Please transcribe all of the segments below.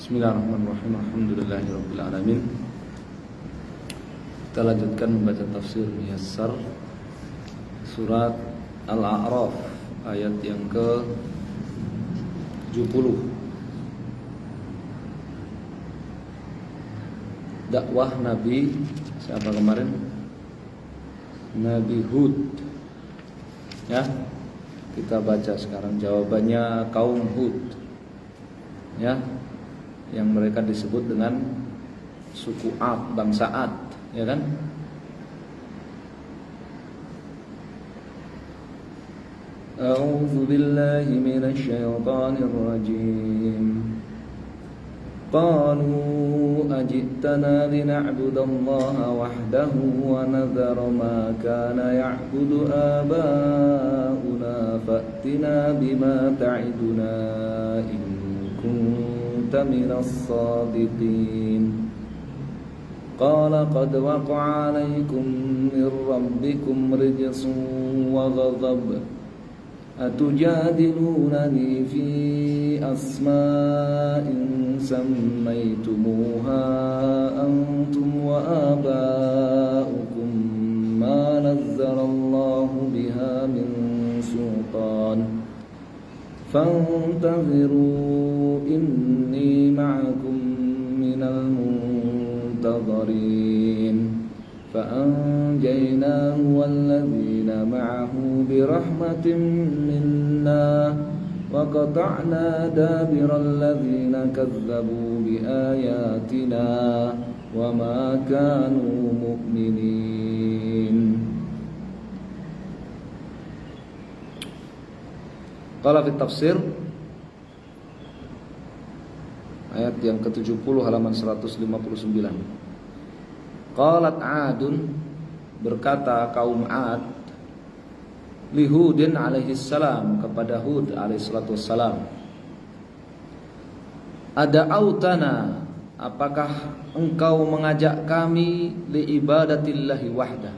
Bismillahirrahmanirrahim. Alhamdulillahirabbil alamin. Kita lanjutkan membaca tafsir Muyassar surat Al-A'raf ayat yang ke-70. Dakwah Nabi siapa kemarin? Nabi Hud. Ya. Kita baca sekarang jawabannya kaum Hud. Ya. Yang mereka disebut dengan suku Ad, bangsa Ad, ya kan? A'udzu billahi minasy syaithanir rajim. Qalu ajitana lina'budallaha wahdahu wa nadhara ma kana ya'budu aba'una fa'tina bima ta'iduna in kunta minas sadiqin. Qala qad waqa'a 'alaykum min rabbikum rijsun wa ghadab atujadilunani fi asma'in sammaytumuha antum wa aba'ukum ma nazzalallahu biha min sultan fantaziru inni ma'akum minal muntadhirin. فأنجيناه والذين معه برحمة منا وقطعنا دابر الذين كذبوا بآياتنا وما كانوا مؤمنين. قال في التفسير ayat yang ke-70 halaman 159. Qalat Adun, berkata kaum Ad li Hudin alaihi salam, kepada Hud alaihi salatu wassalam, ada'autana, apakah engkau mengajak kami li ibadatillahi wahdah,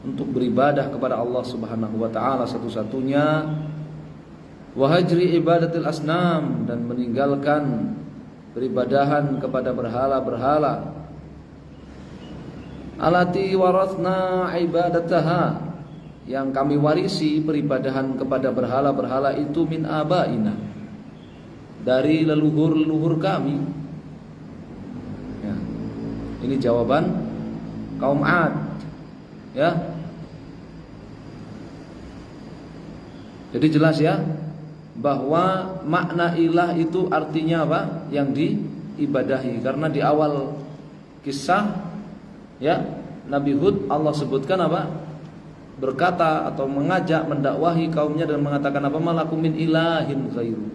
untuk beribadah kepada Allah Subhanahu wa taala satu-satunya, wa hajri ibadatil asnam, dan meninggalkan beribadahan kepada berhala-berhala, alati warathna ibadataha, yang kami warisi peribadahan kepada berhala-berhala itu min abaina, dari leluhur-leluhur kami. Ya. Ini jawaban kaum Ad. Ya. Jadi jelas ya bahwa makna ilah itu artinya apa? Yang diibadahi. Karena di awal kisah ya Nabi Hud, Allah sebutkan apa? Berkata atau mengajak, mendakwahi kaumnya dan mengatakan apa? Malakum min ilahin ghairu,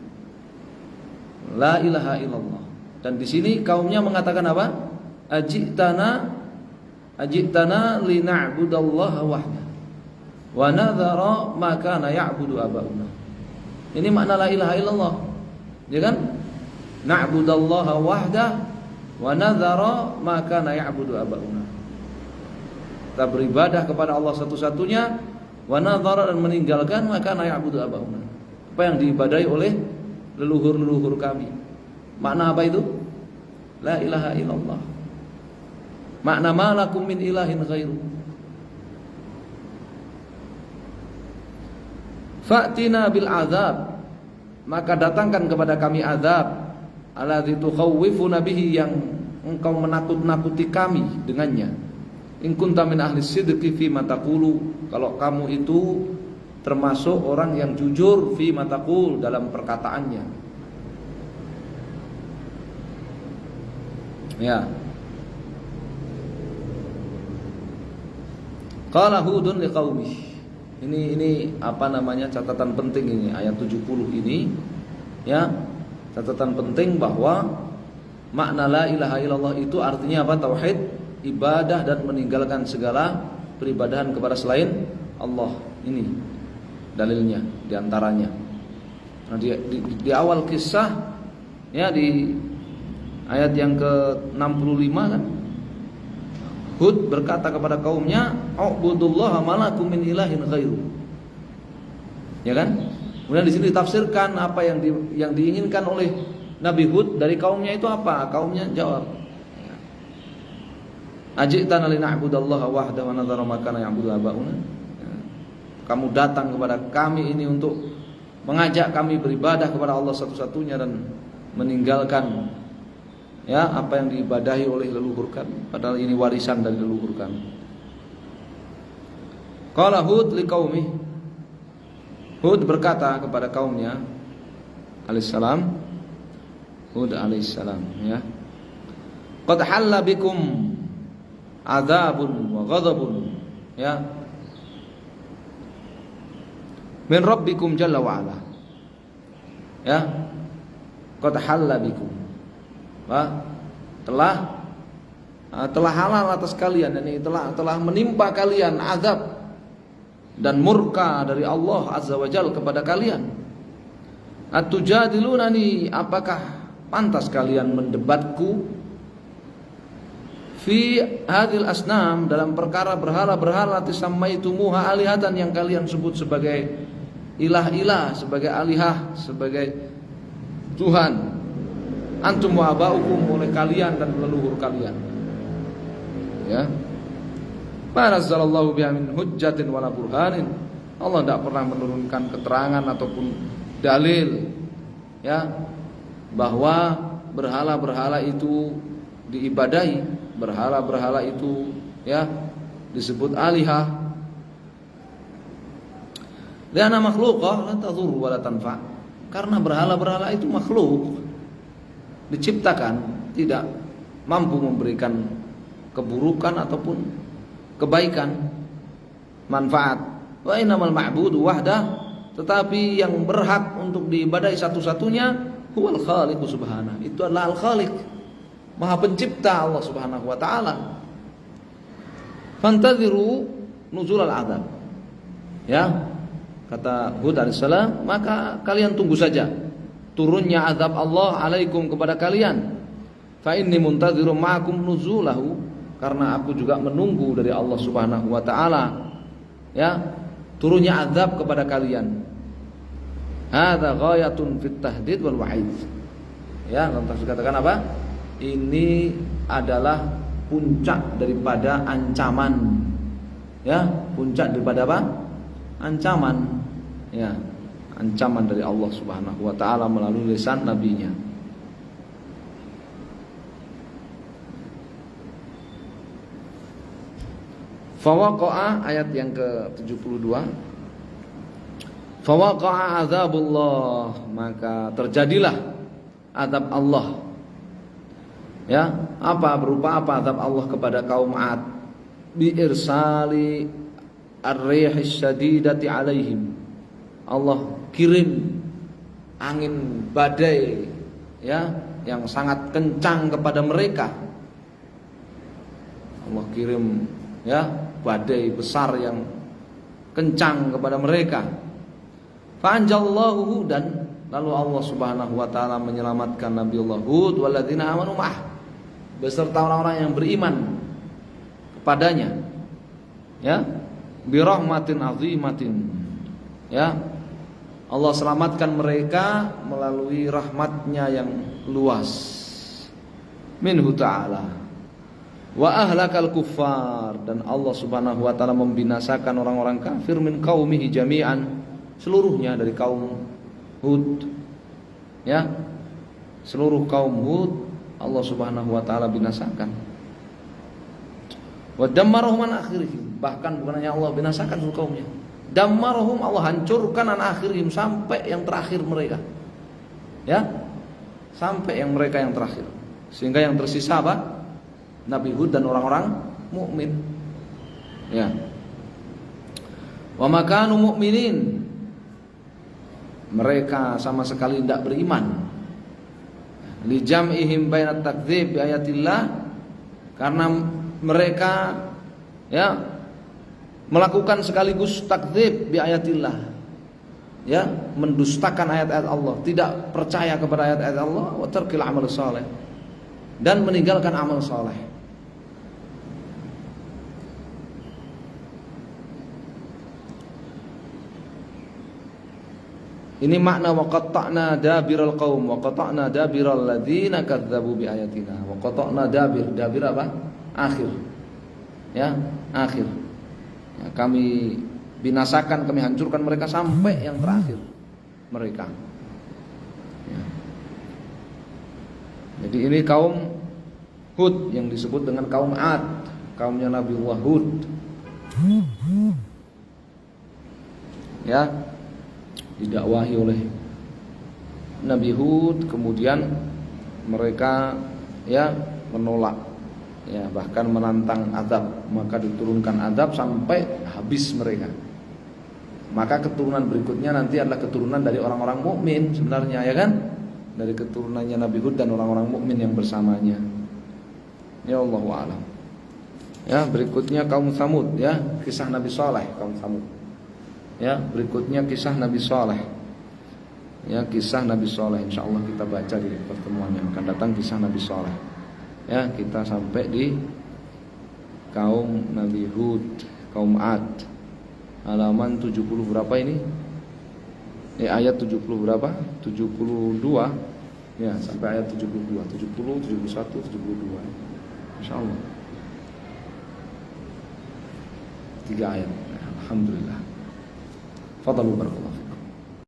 la ilaha illallah. Dan di sini kaumnya mengatakan apa? Ajitana lina'budallaha wahda wa nadhara ma kana ya'budu aba'una. Ini makna la ilaha illallah, ya kan? Na'budallaha wahda wa nadhara ma kana ya'budu aba'una. Kita beribadah kepada Allah satu-satunya, wa nadhara, dan meninggalkan ma kana ya'budu aba'una, apa yang diibadahi oleh leluhur-leluhur kami. Makna apa itu? La ilaha illallah. Makna ma lakum min ilahin ghairu. Fa'tina bil azab, maka datangkan kepada kami azab, alladzi tukhawwifuna bihi, yang engkau menakut-nakuti kami dengannya. In kunta min ahli sidqi fi ma taqulu, kalau kamu itu termasuk orang yang jujur fi ma taqul, dalam perkataannya. Ya. Qala Hudun liqaumihi. Ini apa namanya, catatan penting ini ayat 70 ini ya. Catatan penting bahwa makna la ilaha illallah itu artinya apa? Tauhid, ibadah, dan meninggalkan segala peribadahan kepada selain Allah. Ini dalilnya diantaranya. Nah, di awal kisah ya, di ayat yang ke-65 kan, Hud berkata kepada kaumnya, "Ubudullaha malakum min ilahin ghairu." Ya kan? Kemudian di sini ditafsirkan apa yang diinginkan oleh Nabi Hud dari kaumnya itu apa? Kaumnya jawab, ajitana lina'budallaha wahdahu wa nadhara ma kana ya'budu abauna. Kamu datang kepada kami ini untuk mengajak kami beribadah kepada Allah satu-satunya dan meninggalkan apa yang diibadahi oleh leluhur kami, padahal ini warisan dari leluhur kami. Qala Hud liqaumi, Hud berkata kepada kaumnya alaihissalam, Hud alaihissalam, qad halla bikum adzabun wa ghadabun min rabbikum jalla wa ala. Qad halla bikum, telah halal atas kalian, ini telah menimpa kalian azab dan murka dari Allah azza wa jalla kepada kalian. Atujadilunani, apakah pantas kalian mendebatku fi hadhil asnam, dalam perkara berhala-berhala tisammaitumuha alihatan, yang kalian sebut sebagai ilah-ilah, sebagai alihah, sebagai Tuhan. Antum wa abaukum, oleh kalian dan leluhur kalian. Manazzalallahu biha min hujjatin wala burhanin. Allah tidak pernah menurunkan keterangan ataupun dalil bahwa berhala-berhala itu diibadahi, berhala-berhala itu disebut alihah. Lianna makhluqah la tadur wa la tanfa. Karena berhala-berhala itu makhluk, diciptakan, tidak mampu memberikan keburukan ataupun kebaikan, manfaat. Wa innamal ma'budu wahdah, tetapi yang berhak untuk diibadahi satu-satunya huwal khaliqu subhanahu, itu adalah al-khaliq, maha pencipta, Allah subhanahu wa ta'ala. Fantaziru nuzul al-azab, kata Hud alaihissalam, maka kalian tunggu saja turunnya azab Allah alaikum kepada kalian. Fa inni muntazirum ma'akum nuzulahu, karena aku juga menunggu dari Allah subhanahu wa ta'ala turunnya azab kepada kalian. Hadza ghayatun fit tahdid wal wa'id. Lantas dikatakan apa? Ini adalah puncak daripada ancaman. Puncak daripada apa? Ancaman. Ancaman dari Allah subhanahu wa ta'ala melalui lisan nabinya. Fawaqa'a, ayat yang ke-72. Fawaqa'a azabullah, maka terjadilah azab Allah. Berupa apa azab Allah kepada kaum 'Ad? Bi irsali ar-rihis syadidati alaihim. Allah kirim angin badai yang sangat kencang kepada mereka. Allah kirim badai besar yang kencang kepada mereka. Fa'anjallahu Hudan, lalu Allah subhanahu wa ta'ala menyelamatkan Nabiullah Hud walladzina amanu ma'ah, beserta orang-orang yang beriman kepadanya, birahmatin azimatin. Allah selamatkan mereka melalui rahmatnya yang luas, minhu ta'ala. Wa ahlakal kuffar, dan Allah subhanahu wa ta'ala membinasakan orang-orang kafir, min qaumihi jami'an, seluruhnya dari kaum Hud. Seluruh kaum Hud Allah subhanahu wa ta'ala binasakan. Wa dammarahum an akhirihim, bahkan bukan hanya Allah binasakan seluruh kaumnya, dammarahum, Allah hancurkan an akhirihim, sampai yang terakhir mereka. Sampai yang mereka yang terakhir, sehingga yang tersisa apa? Nabi Hud dan orang-orang mukmin. Wa makanu mu'minin, mereka sama sekali tidak beriman. Li jam'ihim bainat takdzib bi ayatillah, karena mereka melakukan sekaligus takdzib bi ayatillah, mendustakan ayat-ayat Allah, tidak percaya kepada ayat-ayat Allah, wa tarkil amal saleh, dan meninggalkan amal saleh. Ini makna wa qatta'na dabiral qaum wa qatta'na dabiral ladzina kadzdzabu bi ayatina. Wa qatta'na dabir apa? Akhir. Ya, akhir. Ya, kami binasakan, kami hancurkan mereka sampai yang terakhir mereka. Ya. Jadi ini kaum Hud yang disebut dengan kaum Ad, kaumnya Nabi Hud. Ya, didakwahi oleh Nabi Hud, kemudian mereka ya menolak, ya bahkan menantang azab, maka diturunkan azab sampai habis mereka. Maka keturunan berikutnya nanti adalah keturunan dari orang-orang mukmin sebenarnya, ya kan? Dari keturunannya Nabi Hud dan orang-orang mukmin yang bersamanya. Ya Allahu a'lam. Ya, berikutnya kaum Tsamud, ya, kisah Nabi Saleh kaum Tsamud. Ya, berikutnya kisah Nabi Saleh. Ya, kisah Nabi Saleh, insyaallah kita baca di pertemuan yang akan datang kisah Nabi Saleh. Ya, kita sampai di kaum Nabi Hud, kaum Ad. Halaman 70 berapa ini? Ayat 70 berapa? 72. Ya, sampai ayat 72, 70, 71, 72. Insyaallah. 3 ayat. Alhamdulillah. Fadhalu barakallah.